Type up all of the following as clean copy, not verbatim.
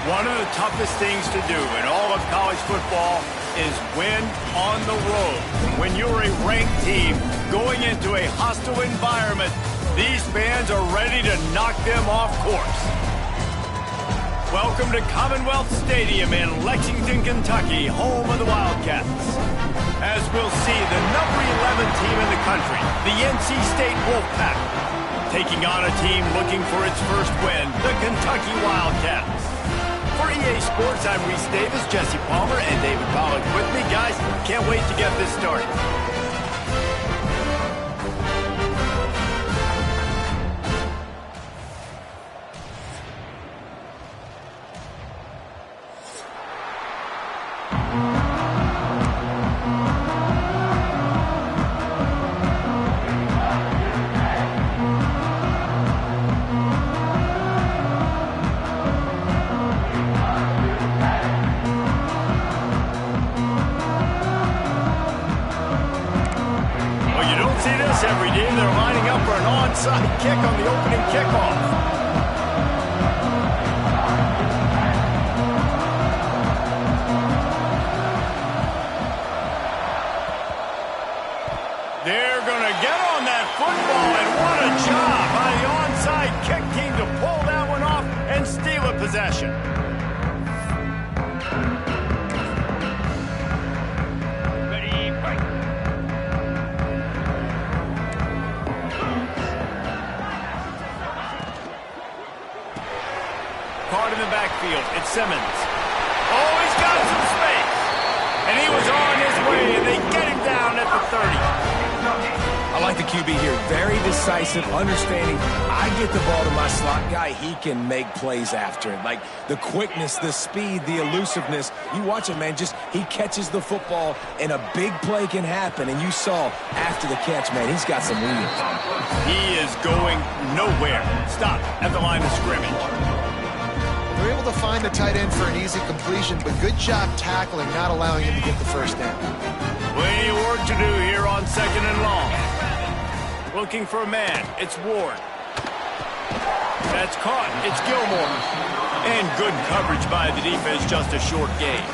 One of the toughest things to do in all of college football is win on the road. When you're a ranked team going into a hostile environment, these fans are ready to knock them off course. Welcome to Commonwealth Stadium in Lexington, Kentucky, home of the Wildcats. As we'll see, the number 11 team in the country, the NC State Wolfpack, taking on a team looking for its first win, the Kentucky Wildcats. For EA Sports, I'm Reese Davis, Jesse Palmer, and David Pollack with me. Guys, can't wait to get this started. Every day they're lining up for an onside kick on the opening kickoff. They're going to get on that football, and what a job by the onside kick team to pull that one off and steal a possession. Caught in the backfield, it's Simmons. Oh, he's got some space. And he was on his way, and they get him down at the 30. I like the QB here. Very decisive, understanding. I get the ball to my slot guy, he can make plays after it. Like the quickness, the speed, the elusiveness. You watch it, man, just he catches the football, and a big play can happen. And you saw after the catch, man, he's got some wheels. He is going nowhere. Stop at the line of scrimmage. They're able to find the tight end for an easy completion, but good job tackling, not allowing him to get the first down. Plenty of work to do here on 2nd and long. Looking for a man. It's Ward. That's caught. It's Gilmore. And good coverage by the defense, just a short gain.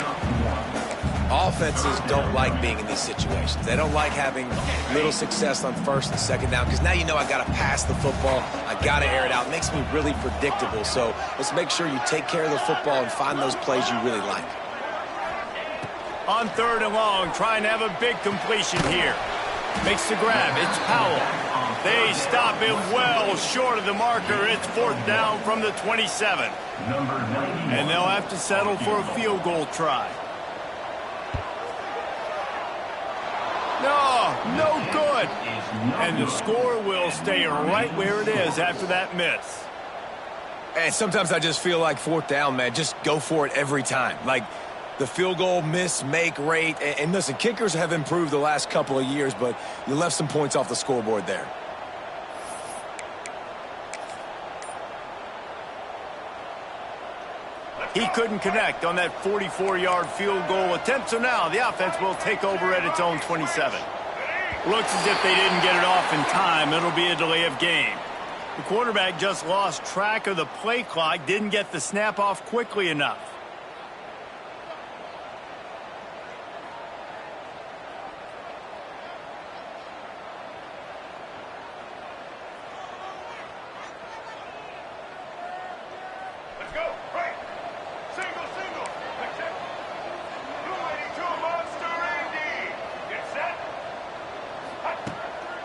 Offenses don't like being in these situations. They don't like having little success on 1st and 2nd down because now you know I got to pass the football. I got to air it out. It makes me really predictable. So let's make sure you take care of the football and find those plays you really like. On 3rd and long, trying to have a big completion here. Makes the grab. It's Powell. They stop him well short of the marker. It's 4th down from the 27. And they'll have to settle for a field goal try. No good. And the score will stay right where it is after that miss. And sometimes I just feel like 4th down, man. Just go for it every time. Like the field goal miss, make rate. And listen, kickers have improved the last couple of years, but you left some points off the scoreboard there. He couldn't connect on that 44-yard field goal attempt, so now the offense will take over at its own 27. Looks as if they didn't get it off in time. It'll be a delay of game. The quarterback just lost track of the play clock, didn't get the snap off quickly enough.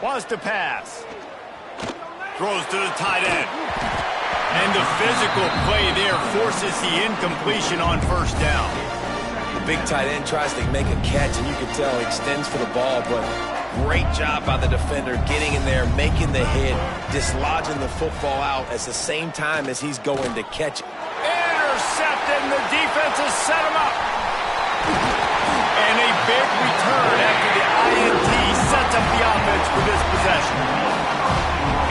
Wants to pass. Throws to the tight end. And the physical play there forces the incompletion on 1st down. The big tight end tries to make a catch, and you can tell he extends for the ball, but great job by the defender getting in there, making the hit, dislodging the football out at the same time as he's going to catch it. Intercepted, and the defense has set him up. And a big return after the INT sets up the offense for this possession.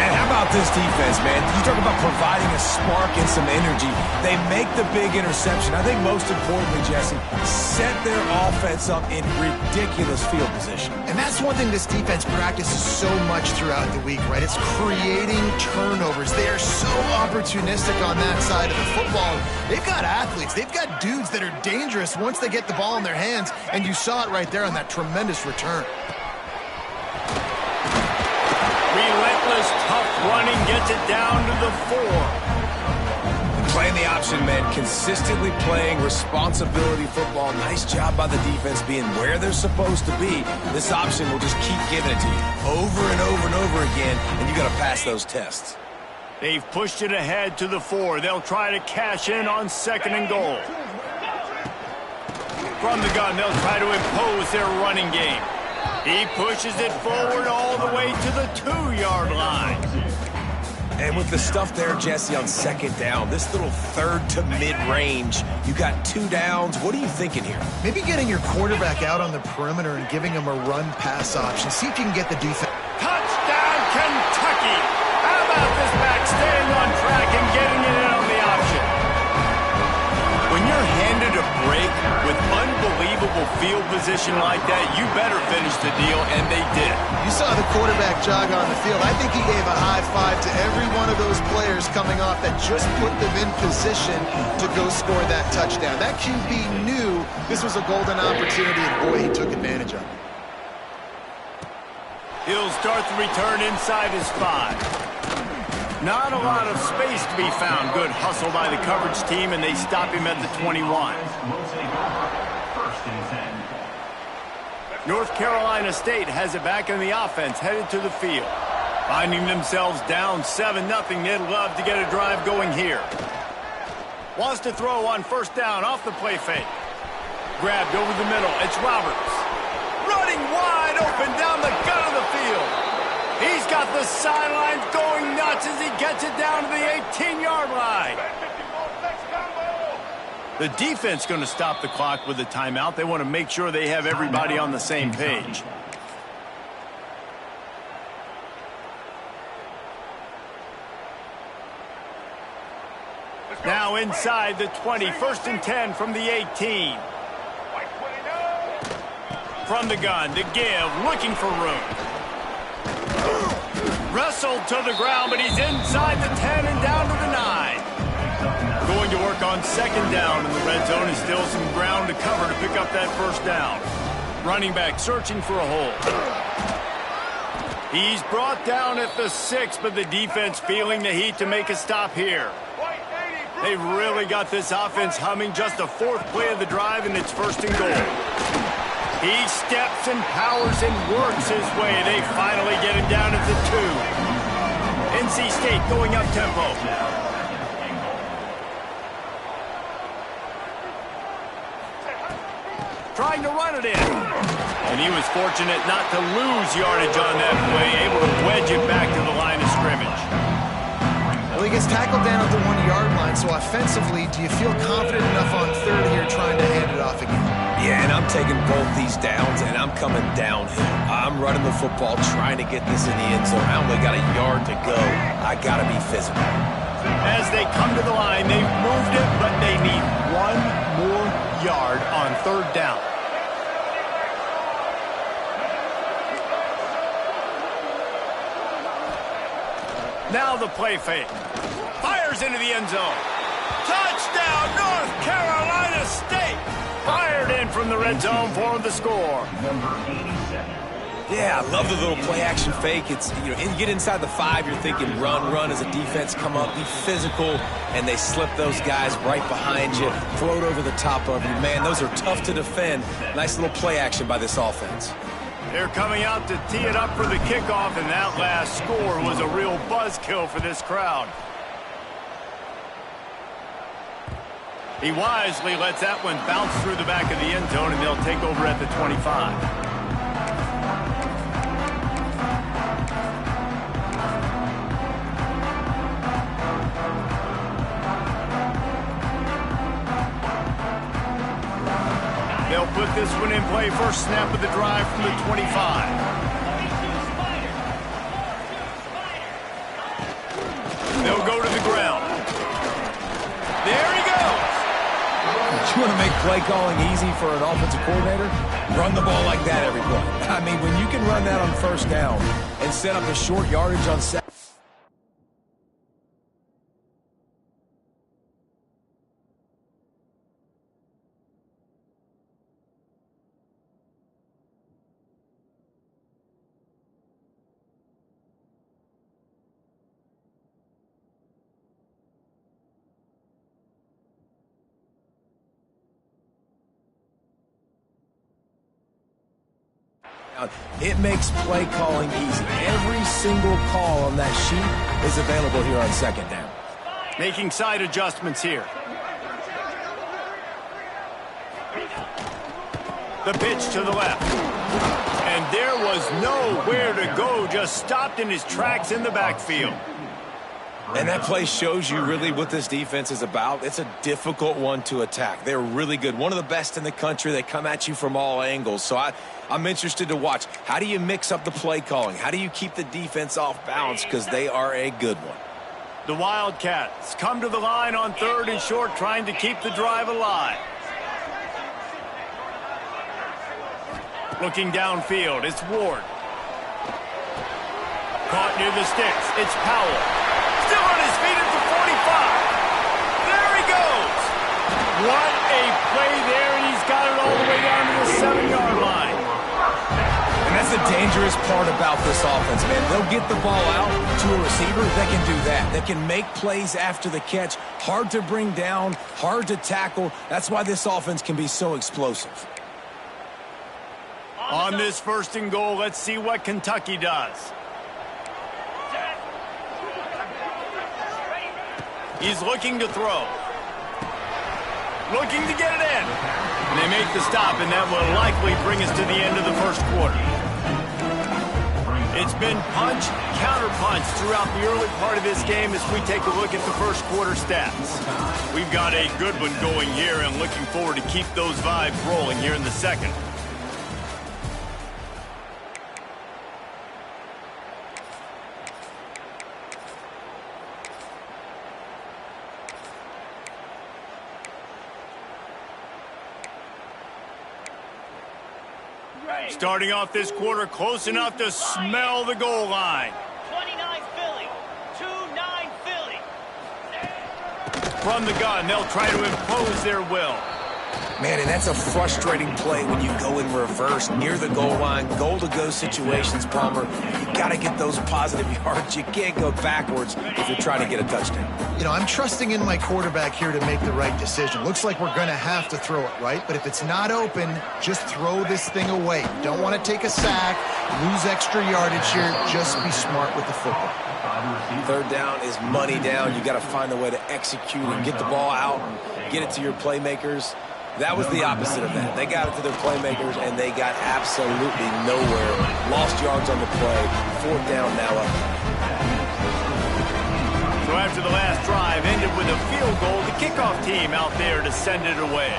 And how about this defense, man? You talk about providing a spark and some energy. They make the big interception. I think most importantly, Jesse, set their offense up in ridiculous field position. And that's one thing this defense practices so much throughout the week, right? It's creating turnovers. They are so opportunistic on that side of the football. They've got athletes. They've got dudes that are dangerous once they get the ball in their hands, and you saw it right there on that tremendous return. Relentless, tough running gets it down to the 4. Playing the option, man, consistently playing responsibility football. Nice job by the defense being where they're supposed to be. This option will just keep giving it to you over and over and over again, and you got to pass those tests. They've pushed it ahead to the 4. They'll try to cash in on 2nd and goal. From the gun, they'll try to impose their running game. He pushes it forward all the way to the 2-yard line. And with the stuff there, Jesse, on 2nd down, this little 3rd to mid-range, you got 2 downs. What are you thinking here? Maybe getting your quarterback out on the perimeter and giving him a run-pass option. See if you can get the defense. Touchdown, Kentucky! How about this back staying on track and getting it in on the option? When you're handed a break with unbelievable field position like that, you better finish the deal, and they did. You saw the quarterback jog on the field. I think he gave a high five to every one of those players coming off that just put them in position to go score that touchdown. That QB knew this was a golden opportunity, and boy, he took advantage of it. He'll start the return inside his 5. Not a lot of space to be found. Good hustle by the coverage team, and they stop him at the 21. North Carolina State has it back in the offense, headed to the field. Finding themselves down 7-0, they'd love to get a drive going here. Wants to throw on 1st down off the play fake. Grabbed over the middle. It's Roberts. Running wide open down the gut of the field. He's got the sidelines going nuts as he gets it down to the 18-yard line. The defense going to stop the clock with a timeout. They want to make sure they have everybody on the same page. Now inside the 20, 1st and 10 from the 18. From the gun, to give, looking for room. Wrestled to the ground, but he's inside the 10 and down to the 9. Going to work on 2nd down in the red zone, and still some ground to cover to pick up that 1st down. Running back searching for a hole. He's brought down at the 6, but the defense feeling the heat to make a stop here. They've really got this offense humming. Just the 4th play of the drive, and it's 1st and goal. He steps and powers and works his way. They finally get him down at the 2. NC State going up tempo. Trying to run it in. And he was fortunate not to lose yardage on that play, able to wedge it back to the line of scrimmage. Well, he gets tackled down at the 1-yard line, so offensively, do you feel confident enough on 3rd here trying to hand it off again? Yeah, and I'm taking both these downs, and I'm coming downhill. I'm running the football, trying to get this in the end zone. I only got a yard to go. I got to be physical. As they come to the line, they've moved it, but they need 1 more yard on 3rd down. Now the play fake. Fires into the end zone. Touchdown, North Carolina State. Fired in from the red zone for the score. Yeah, I love the little play-action fake. It's, you get inside the 5, you're thinking run as a defense, come up, be physical, and they slip those guys right behind you, float over the top of you. Man, those are tough to defend. Nice little play-action by this offense. They're coming out to tee it up for the kickoff, and that last score was a real buzzkill for this crowd. He wisely lets that one bounce through the back of the end zone, and they'll take over at the 25. They'll put this one in play. First snap of the drive from the 25. want to make play calling easy for an offensive coordinator? Run the ball like that every play. I mean, when you can run that on first down and set up a short yardage on second. It makes play calling easy. Every single call on that sheet is available here on second down. Making side adjustments here. The pitch to the left. And there was nowhere to go, just stopped in his tracks in the backfield. And that play shows you really what this defense is about. It's a difficult one to attack. They're really good. One of the best in the country. They come at you from all angles. So I'm interested to watch. How do you mix up the play calling? How do you keep the defense off balance? Because they are a good one. The Wildcats come to the line on 3rd and short, trying to keep the drive alive. Looking downfield, it's Ward. Caught near the sticks, it's Powell. Still on his feet at the 45. There he goes. What a play there, and he's got it all the way down to the 7-yard line. And that's the dangerous part about this offense, man. They'll get the ball out to a receiver. They can do that. They can make plays after the catch. Hard to bring down, hard to tackle. That's why this offense can be so explosive. On this 1st and goal, let's see what Kentucky does. He's looking to throw. Looking to get it in. And they make the stop, and that will likely bring us to the end of the 1st quarter. It's been punch, counter-punch throughout the early part of this game as we take a look at the 1st quarter stats. We've got a good one going here, and looking forward to keep those vibes rolling here in the 2nd. Starting off this quarter close enough to smell the goal line. 29 Philly, 2-9 Philly. From the gun, they'll try to impose their will. Man, and that's a frustrating play when you go in reverse near the goal line. Goal-to-go situations, Palmer. You got to get those positive yards. You can't go backwards if you're trying to get a touchdown. You know, I'm trusting in my quarterback here to make the right decision. Looks like we're going to have to throw it, right? But if it's not open, just throw this thing away. You don't want to take a sack, lose extra yardage here. Just be smart with the football. 3rd down is money down. You got to find a way to execute and get the ball out, get it to your playmakers. That was the opposite of that. They got it to their playmakers, and they got absolutely nowhere. Lost yards on the play. 4th down now up. So after the last drive ended with a field goal, the kickoff team out there to send it away.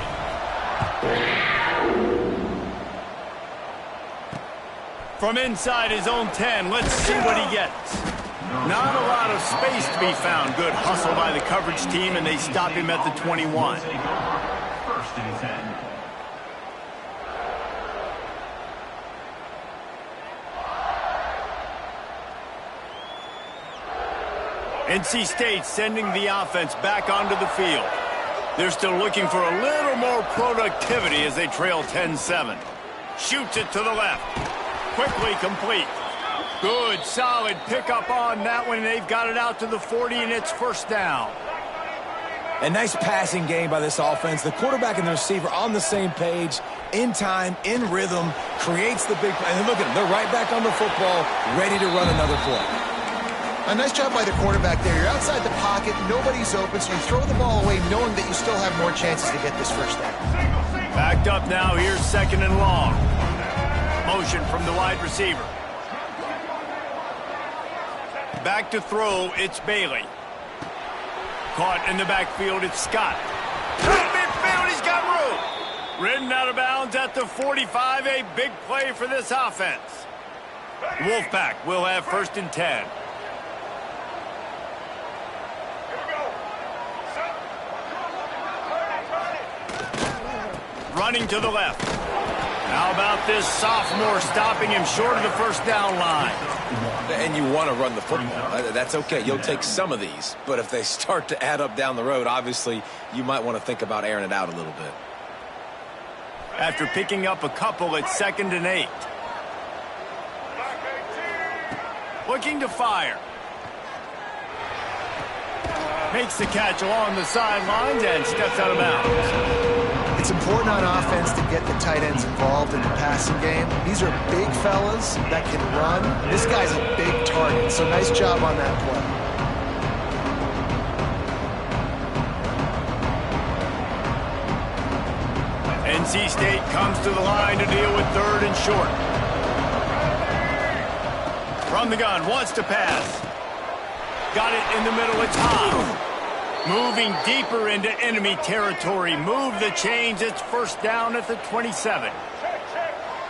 From inside his own 10, let's see what he gets. Not a lot of space to be found. Good hustle by the coverage team, and they stop him at the 21. NC State sending the offense back onto the field. They're still looking for a little more productivity as they trail 10-7. Shoots it to the left. Quickly complete. Good, solid pickup on that one. They've got it out to the 40, and it's 1st down. A nice passing game by this offense. The quarterback and the receiver on the same page, in time, in rhythm, creates the big play. And look at them. They're right back on the football, ready to run another play. A nice job by the quarterback there. You're outside the pocket, nobody's open, so you throw the ball away knowing that you still have more chances to get this 1st down. Backed up now, here's 2nd and long. Motion from the wide receiver. Back to throw, it's Bailey. Caught in the backfield, it's Scott. Right midfield, he's got room. Ridden out of bounds at the 45, a big play for this offense. Wolfpack will have 1st and 10. running to the left. How about this sophomore stopping him short of the first down line? And you want to run the football. That's okay. You'll take some of these. But if they start to add up down the road, obviously, you might want to think about airing it out a little bit. After picking up a couple, it's 2nd and 8. Looking to fire. Makes the catch along the sidelines and steps out of bounds. It's important on offense to get the tight ends involved in the passing game. These are big fellas that can run. This guy's a big target, so nice job on that play. NC State comes to the line to deal with 3rd and short. From the gun, wants to pass. Got it in the middle, it's high. Moving deeper into enemy territory. Move the chains, it's 1st down at the 27.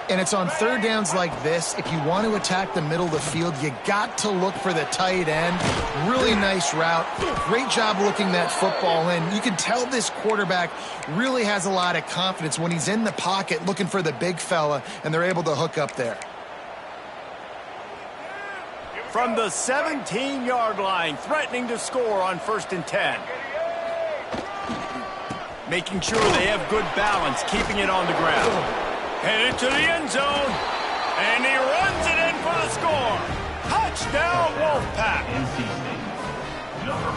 And it's on 3rd downs like this. If you want to attack the middle of the field, you got to look for the tight end. Really nice route. Great job looking that football in. You can tell this quarterback really has a lot of confidence when he's in the pocket looking for the big fella, and they're able to hook up there. From the 17-yard line, threatening to score on 1st and 10. Making sure they have good balance, keeping it on the ground. Headed to the end zone, and he runs it in for the score. Touchdown, Wolfpack.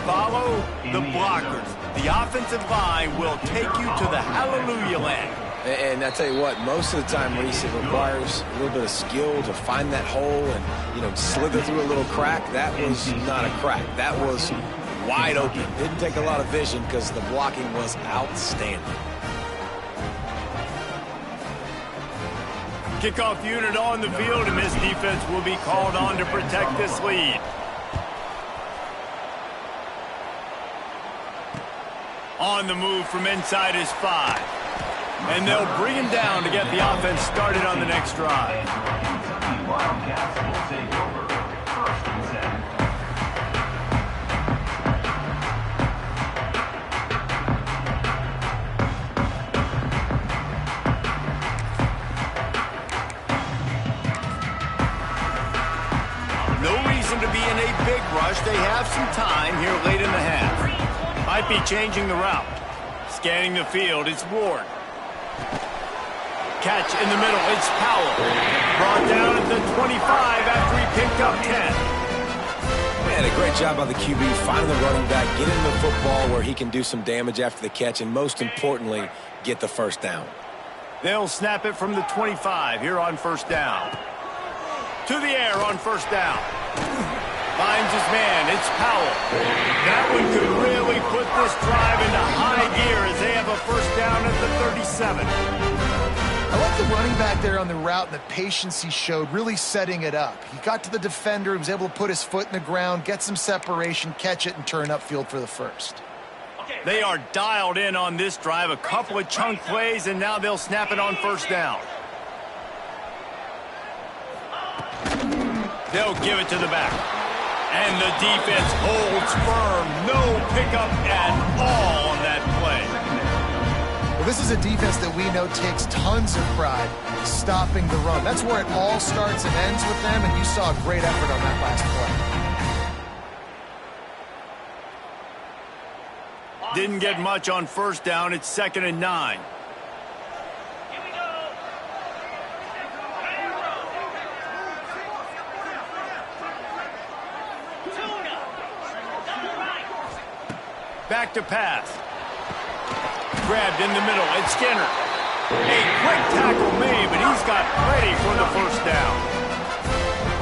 Follow the blockers. The offensive line will take you to the hallelujah land. And I tell you what, most of the time, Reese, it requires a little bit of skill to find that hole and, slither through a little crack. That was not a crack. That was wide open. Didn't take a lot of vision because the blocking was outstanding. Kickoff unit on the field, and this defense will be called on to protect this lead. On the move from inside his 5. And they'll bring him down to get the offense started on the next drive. Wildcats will take over 1st and 10. No reason to be in a big rush. They have some time here late in the half. Might be changing the route. Scanning the field, it's Ward. Catch in the middle, it's Powell. Brought down at the 25 after he picked up 10. Man, a great job by the QB, finding the running back, getting the football where he can do some damage after the catch, and most importantly, get the 1st down. They'll snap it from the 25 here on 1st down. To the air on 1st down. Finds his man, it's Powell. That one could really put this drive into high gear as they have a 1st down at the 37. I like the running back there on the route and the patience he showed, really setting it up. He got to the defender, he was able to put his foot in the ground, get some separation, catch it, and turn upfield for the 1st. They are dialed in on this drive, a couple of chunk plays, and now they'll snap it on 1st down. They'll give it to the back. And the defense holds firm. No pickup at all on that play. Well, this is a defense that we know takes tons of pride stopping the run. That's where it all starts and ends with them, and you saw a great effort on that last play. Didn't get much on 1st down. It's 2nd and 9. Back to pass. Grabbed in the middle. It's Skinner. A quick tackle made, but he's got plenty for the 1st down.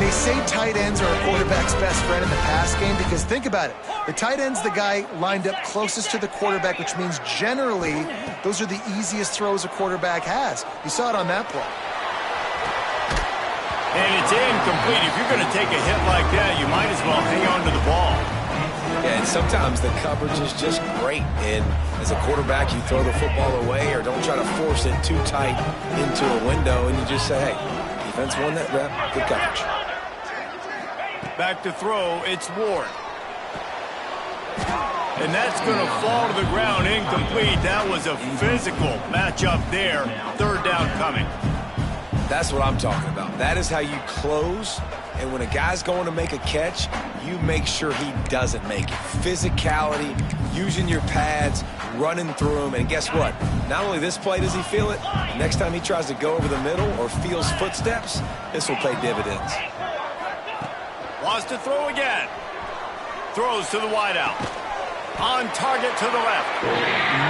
They say tight ends are a quarterback's best friend in the pass game because think about it. The tight end's the guy lined up closest to the quarterback, which means generally those are the easiest throws a quarterback has. You saw it on that play. And it's incomplete. If you're going to take a hit like that, you might as well hang on to the ball. Yeah, and sometimes the coverage is just great. And as a quarterback, you throw the football away or don't try to force it too tight into a window, and you just say, hey, defense won that rep, good coverage. Back to throw, it's Ward. And that's going to fall to the ground incomplete. That was a physical matchup there. Third down coming. That's what I'm talking about. That is how you close. And when a guy's going to make a catch, you make sure he doesn't make it. Physicality, using your pads, running through him. And guess what? Not only this play does he feel it, next time he tries to go over the middle or feels footsteps, this will pay dividends. Wants to throw again. Throws to the wideout. On target to the left.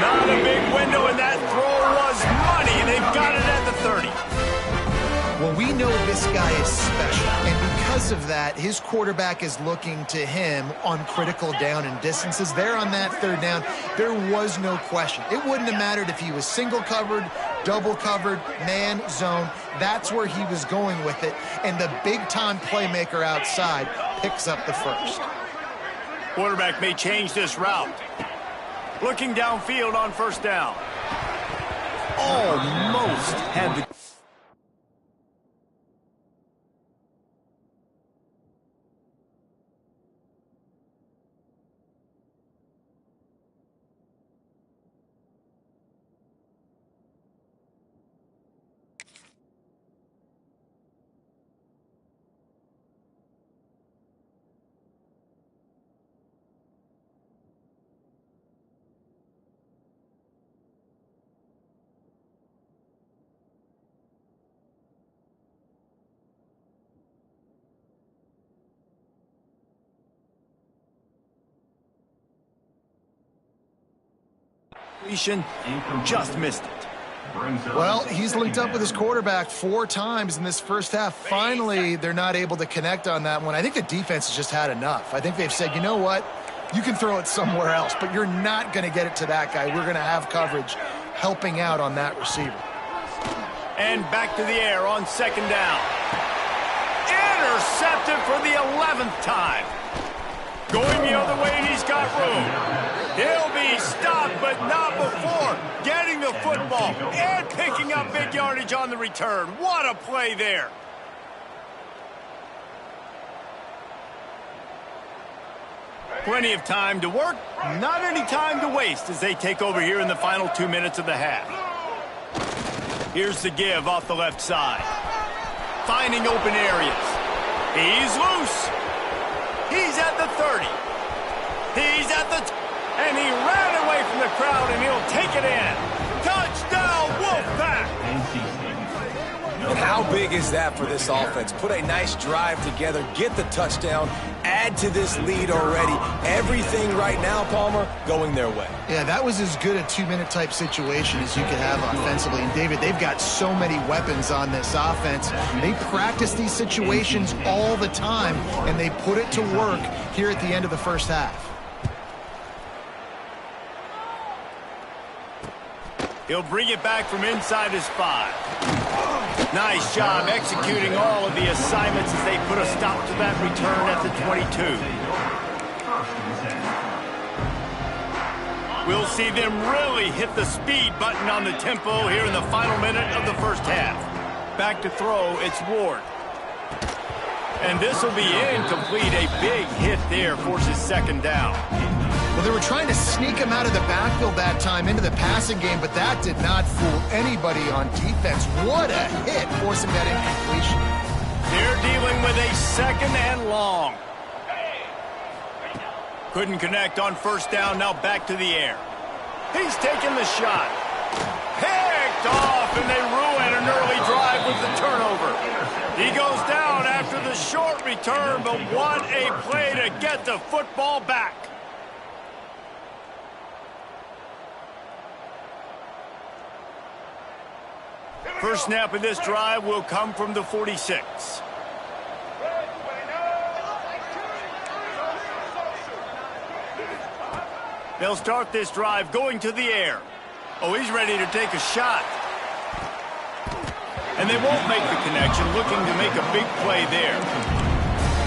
Not a big window, and that throw was money, and they've got it at the 30. Well, we know this guy is special, and because of that, his quarterback is looking to him on critical down and distances. There on that third down, there was no question. It wouldn't have mattered if he was single covered, double covered, man, zone. That's where he was going with it, and the big-time playmaker outside picks up the first. Quarterback may change this route. Looking downfield on first down. Almost had the... Just missed it. Well, he's linked up with his quarterback 4 times in this first half. Finally, they're not able to connect on that one. I think the defense has just had enough. I think they've said, you know what? You can throw it somewhere else, but you're not going to get it to that guy. We're going to have coverage helping out on that receiver. And back to the air on second down. Intercepted for the 11th time. Going the other way, and he's got room. He'll be stopped, but not before getting the football and picking up big yardage on the return. What a play there. Plenty of time to work, not any time to waste as they take over here in the final 2 minutes of the half. Here's the give off the left side. Finding open areas. He's loose. He's at the 30. He's at the... And he ran away from the crowd, and he'll take it in. Touchdown, Wolfpack! And how big is that for this offense? Put a nice drive together, get the touchdown, add to this lead already. Everything right now, Palmer, going their way. Yeah, that was as good a 2-minute type situation as you could have offensively. And, David, they've got so many weapons on this offense. They practice these situations all the time, and they put it to work here at the end of the first half. He'll bring it back from inside his 5. Nice job executing all of the assignments as they put a stop to that return at the 22. We'll see them really hit the speed button on the tempo here in the final minute of the first half. Back to throw, it's Ward. And this will be incomplete. A big hit there forces second down. Well, they were trying to sneak him out of the backfield that time into the passing game, but that did not fool anybody on defense. What a hit, forcing that incompletion. They're dealing with a second and long. Couldn't connect on first down, now back to the air. He's taking the shot. Picked off, and they ruin an early drive with the turnover. He goes down after the short return, but what a play to get the football back. First snap of this drive will come from the 46. They'll start this drive going to the air. Oh, he's ready to take a shot. And they won't make the connection, looking to make a big play there.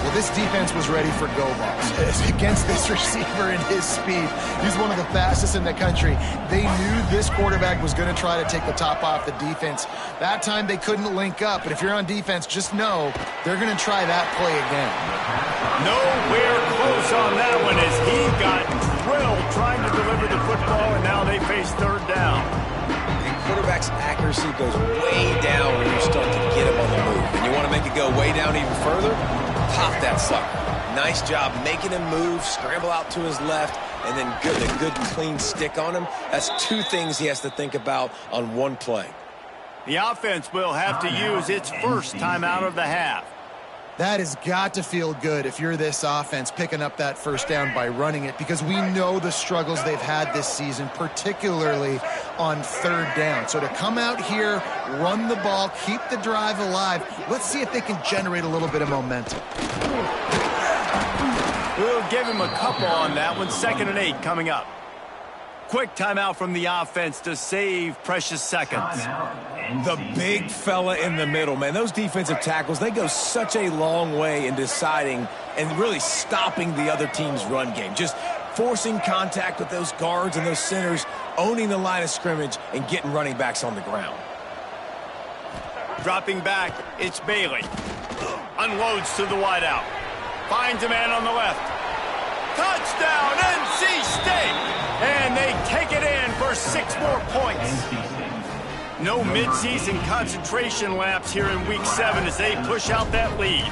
Well, this defense was ready for go balls against this receiver and his speed. He's one of the fastest in the country. They knew this quarterback was going to try to take the top off the defense. That time they couldn't link up, but if you're on defense, just know they're going to try that play again. Nowhere close on that one as he got drilled trying accuracy goes way down when you start to get him on the move. And you want to make it go way down even further? Pop that sucker. Nice job making him move, scramble out to his left, and then a good clean stick on him. That's two things he has to think about on one play. The offense will have to use its first timeout of the half. That has got to feel good if you're this offense picking up that first down by running it, because we know the struggles they've had this season, particularly on third down. So to come out here, run the ball, keep the drive alive, let's see if they can generate a little bit of momentum. We'll give him a couple on that one. 2nd and 8 coming up. Quick timeout from the offense to save precious seconds. The big fella in the middle, man. Those defensive tackles, they go such a long way in deciding and really stopping the other team's run game. Just forcing contact with those guards and those centers, owning the line of scrimmage, and getting running backs on the ground. Dropping back, it's Bailey. Unloads to the wideout. Finds a man on the left. Touchdown, NC State! And they take it in for 6 more points. No midseason concentration laps here in Week 7 as they push out that lead.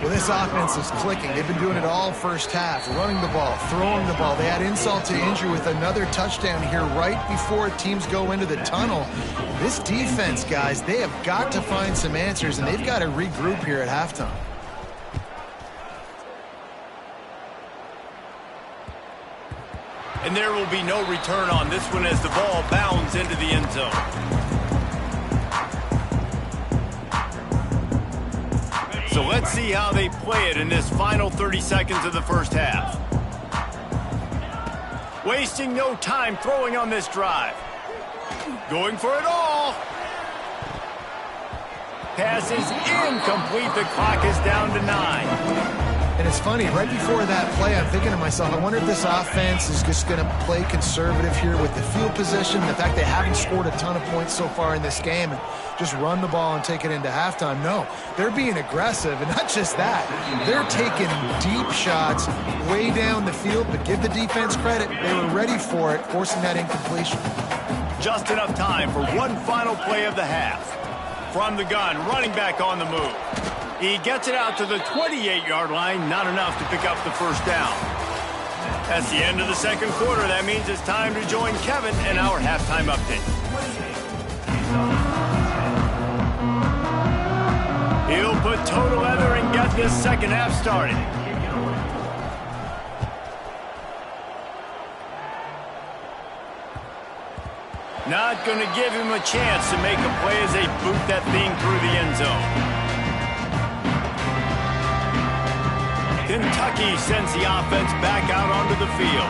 Well, this offense is clicking. They've been doing it all first half, running the ball, throwing the ball. They add insult to injury with another touchdown here right before teams go into the tunnel. This defense, guys, they have got to find some answers, and they've got to regroup here at halftime. And there will be no return on this one as the ball bounds into the end zone. So let's see how they play it in this final 30 seconds of the first half. Wasting no time throwing on this drive. Going for it all. Pass is incomplete. The clock is down to 9. And it's funny, right before that play, I'm thinking to myself, I wonder if this offense is just going to play conservative here with the field position, the fact they haven't scored a ton of points so far in this game, and just run the ball and take it into halftime. No, they're being aggressive, and not just that. They're taking deep shots way down the field, but give the defense credit. They were ready for it, forcing that incompletion. Just enough time for one final play of the half. From the gun, running back on the move. He gets it out to the 28-yard line, not enough to pick up the first down. That's the end of the second quarter. That means it's time to join Kevin in our halftime update. He'll put total leather and get this second half started. Not going to give him a chance to make a play as they boot that thing through the end zone. Kentucky sends the offense back out onto the field.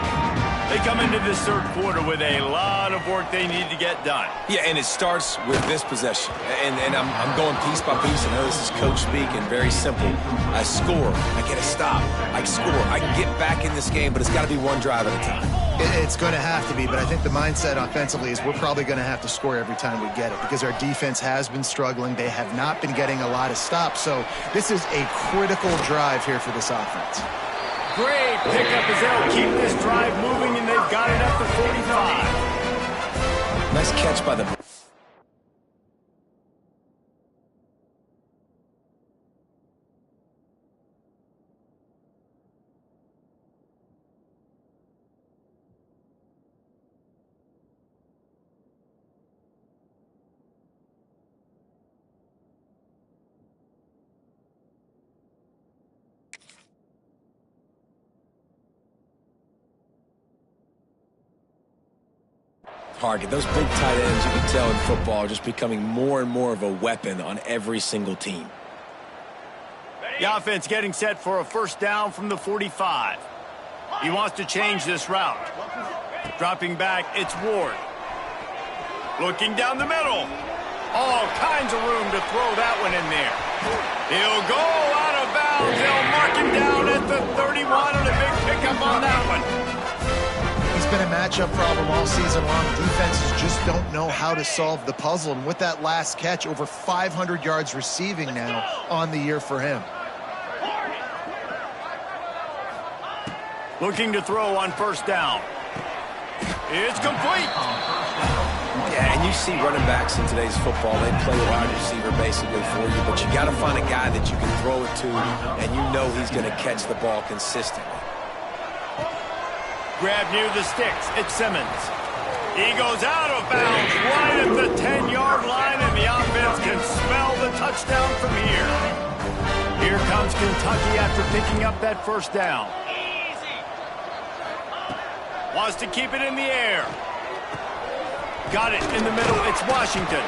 They come into this third quarter with a lot of work they need to get done. Yeah, and it starts with this possession. And I'm going piece by piece. I know this is coach speak and very simple. I score. I get a stop. I score. I can get back in this game, but it's got to be one drive at a time. It's going to have to be, but I think the mindset offensively is we're probably going to have to score every time we get it because our defense has been struggling. They have not been getting a lot of stops, so this is a critical drive here for this offense. Great pickup as they'll keep this drive moving, and they've got it up to 45. Nice catch by the... target. Those big tight ends, you can tell in football, are just becoming more and more of a weapon on every single team. The offense getting set for a first down from the 45. He wants to change this route. Dropping back, it's Ward. Looking down the middle. All kinds of room to throw that one in there. He'll go out of bounds. They'll mark him down at the 31 and a big pickup on that one. It's been a matchup problem all season long. Defenses just don't know how to solve the puzzle. And with that last catch, over 500 yards receiving now on the year for him. Looking to throw on first down. It's complete. Yeah, and you see running backs in today's football, they play wide receiver basically for you, but you got to find a guy that you can throw it to, and you know he's going to catch the ball consistently. Grab near the sticks. It's Simmons. He goes out of bounds right at the 10-yard line, and the offense can smell the touchdown from here. Here comes Kentucky after picking up that first down. Easy. Wants to keep it in the air. Got it in the middle. It's Washington.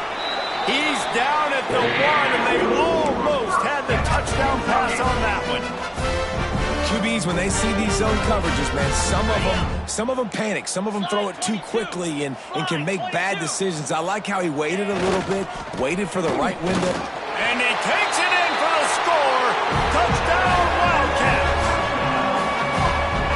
He's down at the 1, and they almost had the touchdown pass on that one. QBs, when they see these zone coverages, man, some of them panic. Some of them throw it too quickly and can make bad decisions. I like how he waited a little bit, waited for the right window. And he takes it in for the score. Touchdown, Wildcats.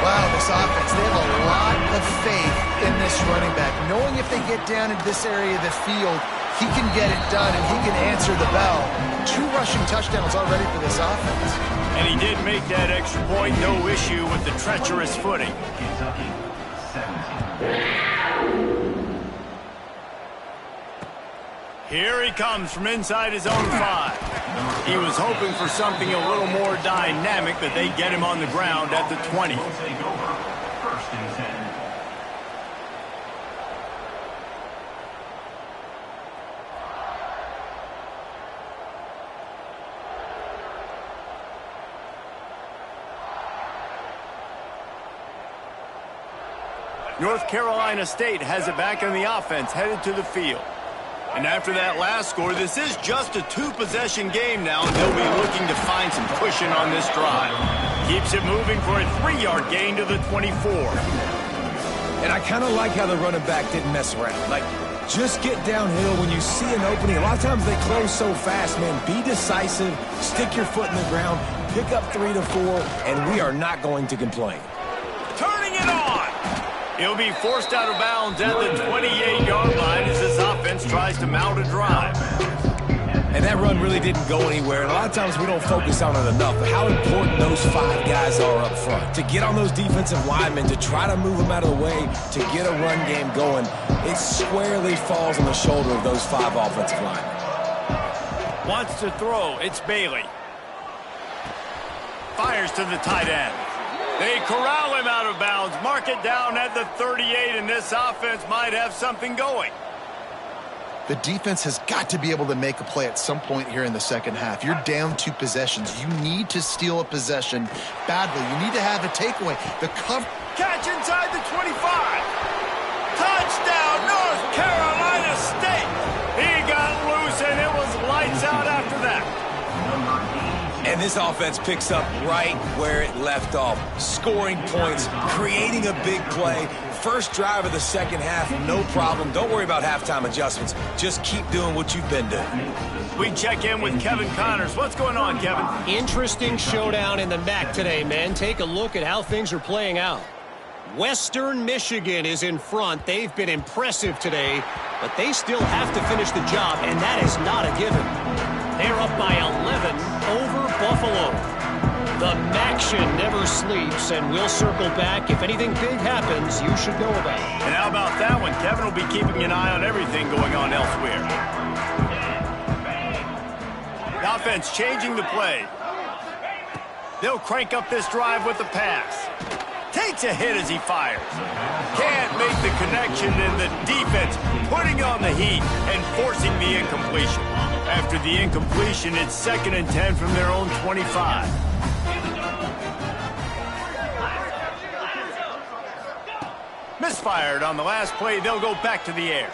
Wow, this offense, they have a lot of faith in this running back. Knowing if they get down into this area of the field, he can get it done and he can answer the bell. 2 rushing touchdowns already for this offense. And he did make that extra point, no issue with the treacherous footing. Kentucky 17. Here he comes from inside his own 5. He was hoping for something a little more dynamic, but they get him on the ground at the 20. Will take over. First and 10. North Carolina State has it back on the offense, headed to the field. And after that last score, this is just a 2-possession game now, and they'll be looking to find some cushion on this drive. Keeps it moving for a 3-yard gain to the 24. And I kind of like how the running back didn't mess around. Like, just get downhill when you see an opening. A lot of times they close so fast, man. Be decisive, stick your foot in the ground, pick up 3 to 4, and we are not going to complain. Turning it on! He'll be forced out of bounds at the 28-yard line as this offense tries to mount a drive. And that run really didn't go anywhere. And a lot of times we don't focus on it enough. But how important those 5 guys are up front. To get on those defensive linemen, to try to move them out of the way, to get a run game going, it squarely falls on the shoulder of those 5 offensive linemen. Wants to throw. It's Bailey. Fires to the tight end. They corral him out of bounds, mark it down at the 38, and this offense might have something going. The defense has got to be able to make a play at some point here in the second half. You're down 2 possessions. You need to steal a possession badly. You need to have a takeaway. The catch inside the 25. Touchdown, North Carolina State. He got loose, and it was lights out after that. And this offense picks up right where it left off. Scoring points, creating a big play. First drive of the second half, no problem. Don't worry about halftime adjustments. Just keep doing what you've been doing. We check in with Kevin Connors. What's going on, Kevin? Interesting showdown in the MAC today, man. Take a look at how things are playing out. Western Michigan is in front. They've been impressive today, but they still have to finish the job, and that is not a given. They're up by 11 over Buffalo. The MACtion never sleeps, and we'll circle back. If anything big happens, you should know about it. And how about that one? Kevin will be keeping an eye on everything going on elsewhere. The offense changing the play. They'll crank up this drive with the pass. Takes a hit as he fires. Can't make the connection, and the defense putting on the heat and forcing the incompletion. After the incompletion, it's 2nd and 10 from their own 25. Misfired on the last play. They'll go back to the air.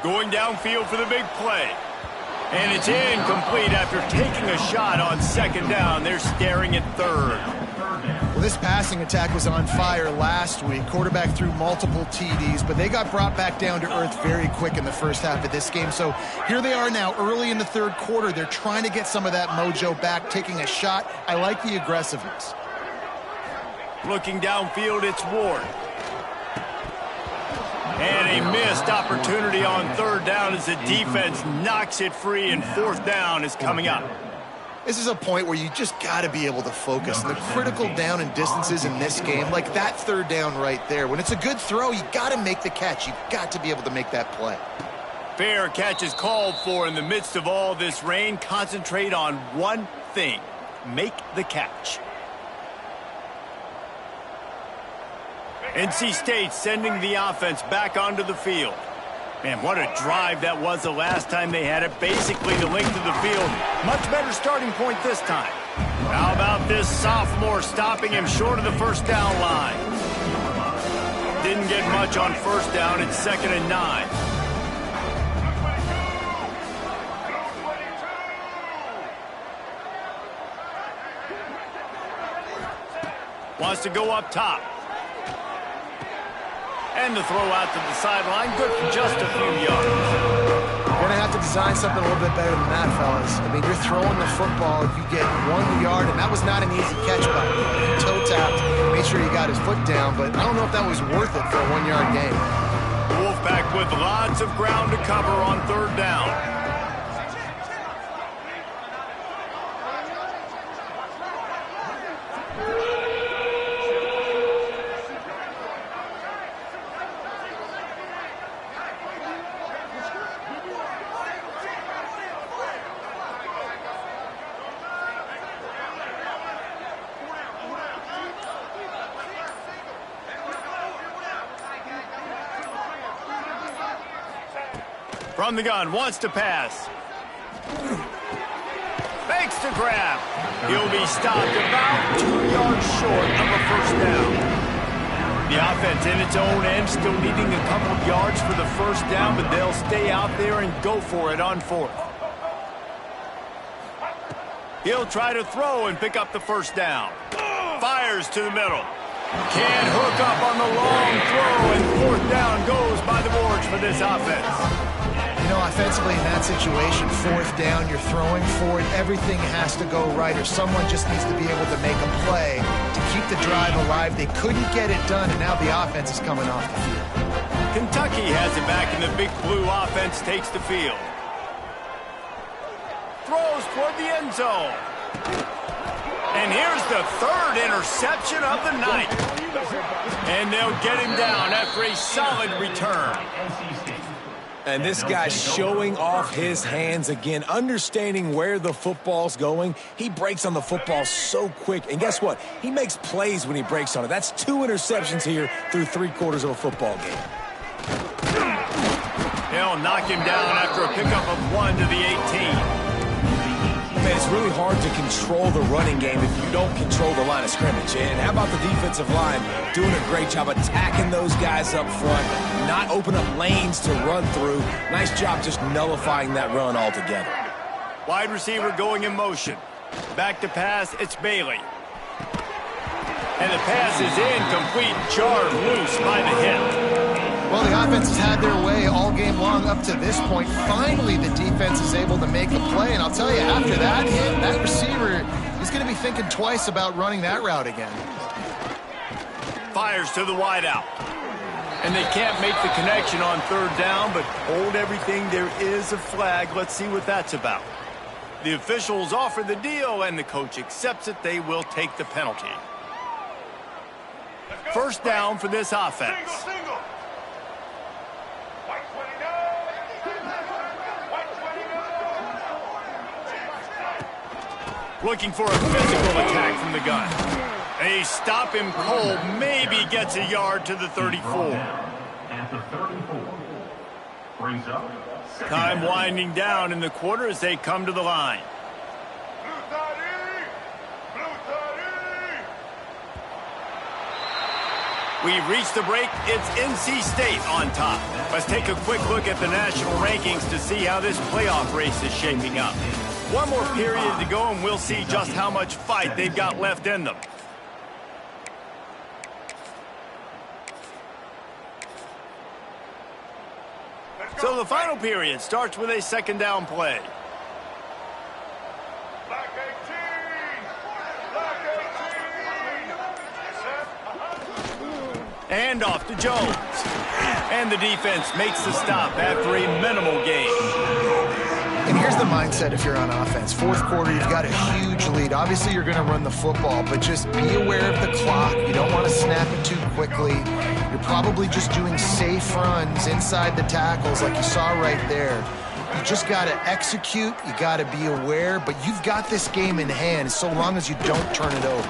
Going downfield for the big play. And it's incomplete after taking a shot on 2nd down. They're staring at 3rd. Well, this passing attack was on fire last week. Quarterback threw multiple TDs, but they got brought back down to earth very quick in the first half of this game. So here they are now early in the 3rd quarter. They're trying to get some of that mojo back, taking a shot. I like the aggressiveness. Looking downfield, it's Ward. And a missed opportunity on 3rd down as the defense knocks it free, and 4th down is coming up. This is a point where you just got to be able to focus. And the critical down and distances in this game, like that 3rd down right there, when it's a good throw, you got to make the catch. You've got to be able to make that play. Fair catch is called for in the midst of all this rain. Concentrate on one thing. Make the catch. NC State sending the offense back onto the field. Man, what a drive that was the last time they had it. Basically the length of the field. Much better starting point this time. How about this sophomore stopping him short of the first down line? Didn't get much on first down. It's 2nd and 9. Wants to go up top. And the throw out to the sideline. Good for just a few yards. You're going to have to design something a little bit better than that, fellas. I mean, you're throwing the football, you get 1 yard, and that was not an easy catch by him. He toe tapped, made sure he got his foot down, but I don't know if that was worth it for a 1 yard gain. The Wolfpack with lots of ground to cover on 3rd down. From the gun, wants to pass. Fakes to grab. He'll be stopped about 2 yards short of a first down. The offense in its own end still needing a couple of yards for the first down, but they'll stay out there and go for it on 4th. He'll try to throw and pick up the first down. Fires to the middle. Can't hook up on the long throw, and 4th down goes by the boards for this offense. You know, offensively in that situation, 4th down, you're throwing for it, everything has to go right, or someone just needs to be able to make a play to keep the drive alive. They couldn't get it done, and now the offense is coming off the field. Kentucky has it back, and the Big Blue offense takes the field. Throws toward the end zone. And here's the 3rd interception of the night. And they'll get him down after a solid return. And this guy's showing off his hands again, understanding where the football's going. He breaks on the football so quick. And guess what? He makes plays when he breaks on it. That's 2 interceptions here through 3/4 of a football game. They'll knock him down after a pickup of 1 to the 18. Man, it's really hard to control the running game if you don't control the line of scrimmage. And how about the defensive line doing a great job attacking those guys up front, not open up lanes to run through. Nice job just nullifying that run altogether. Wide receiver going in motion. Back to pass, it's Bailey. And the pass is incomplete, jarred loose by the hip. Well, the offense has had their way all game long up to this point. Finally, the defense is able to make a play. And I'll tell you, after that hit, that receiver is going to be thinking twice about running that route again. Fires to the wideout. And they can't make the connection on 3rd down, but hold everything. There is a flag. Let's see what that's about. The officials offer the deal, and the coach accepts it. They will take the penalty. First down for this offense. Looking for a physical attack from the gun. They stop him cold, maybe gets a yard to the 34. At the 34. Brings up. Time winding down in the quarter as they come to the line. We've reached the break. It's NC State on top. Let's take a quick look at the national rankings to see how this playoff race is shaping up. One more period to go, and we'll see just how much fight they've got left in them. So the final period starts with a 2nd down play. And off to Jones. And the defense makes the stop after a minimal gain. And here's the mindset if you're on offense. 4th quarter, you've got a huge lead. Obviously, you're going to run the football, but just be aware of the clock. You don't want to snap it too quickly. You're probably just doing safe runs inside the tackles like you saw right there. You just got to execute. You got to be aware, but you've got this game in hand so long as you don't turn it over.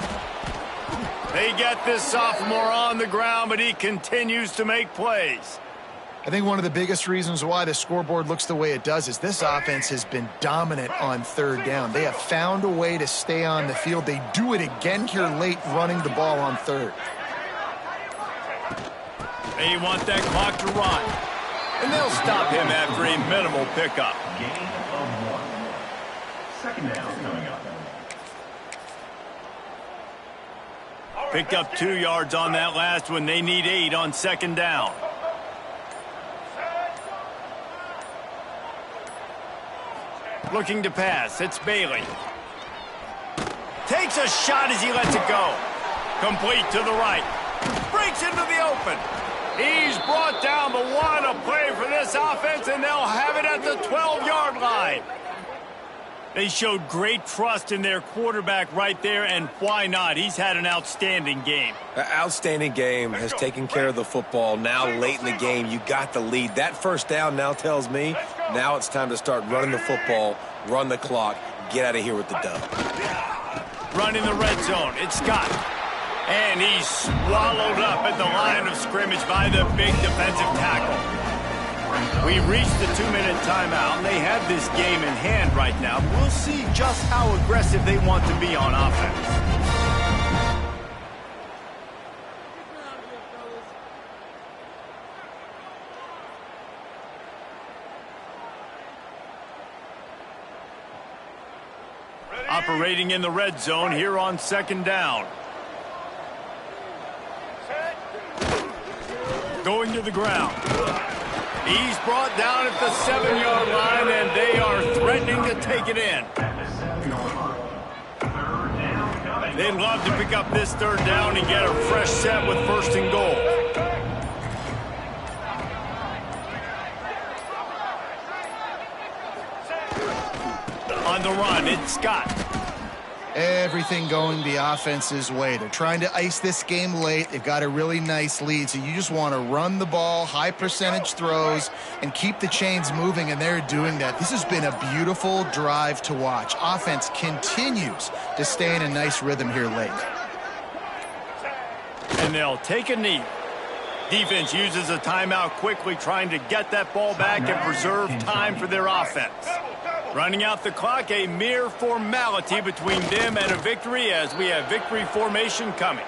They get this sophomore on the ground, but he continues to make plays. I think one of the biggest reasons why the scoreboard looks the way it does is this offense has been dominant on third down. They have found a way to stay on the field. They do it again here late, running the ball on third. They want that clock to run. And they'll stop him after a minimal pickup. Gain of 1. Second down coming up. Picked up 2 yards on that last one. They need 8 on second down. Looking to pass. It's Bailey. Takes a shot as he lets it go. Complete to the right. Breaks into the open. He's brought down, but what a play for this offense, and they'll have it at the 12-yard line. They showed great trust in their quarterback right there, and why not? He's had an outstanding game. An outstanding game, has taken care of the football. Now late in the game, you got the lead. That first down now tells me now it's time to start running the football, run the clock, get out of here with the dub. Running the red zone, it's Scott. And he's swallowed up at the line of scrimmage by the big defensive tackle. We reached the 2-minute timeout. They have this game in hand right now. We'll see just how aggressive they want to be on offense. Operating in the red zone here on second down. Going to the ground. He's brought down at the 7-yard line, and they are threatening to take it in. They'd love to pick up this third down and get a fresh set with first and goal. On the run, it's Scott. Everything going the offense's way. They're trying to ice this game late. They've got a really nice lead, so you just want to run the ball, high percentage throws, and keep the chains moving, and they're doing that. This has been a beautiful drive to watch. Offense continues to stay in a nice rhythm here late. And they'll take a knee. Defense uses a timeout quickly, trying to get that ball back and preserve time for their offense. Running out the clock, a mere formality between them and a victory as we have victory formation coming.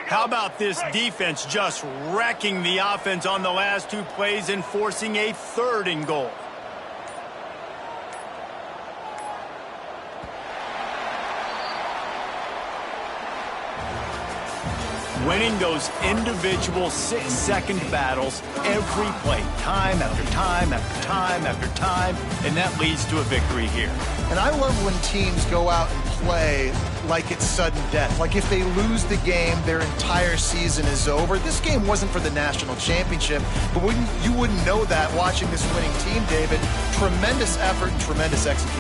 How about this defense just wrecking the offense on the last 2 plays and forcing a third and goal? Winning those individual 6-second battles every play, time after time after time after time, and that leads to a victory here. And I love when teams go out and play like it's sudden death. Like if they lose the game, their entire season is over. This game wasn't for the national championship, but you wouldn't know that watching this winning team, David. Tremendous effort and tremendous execution.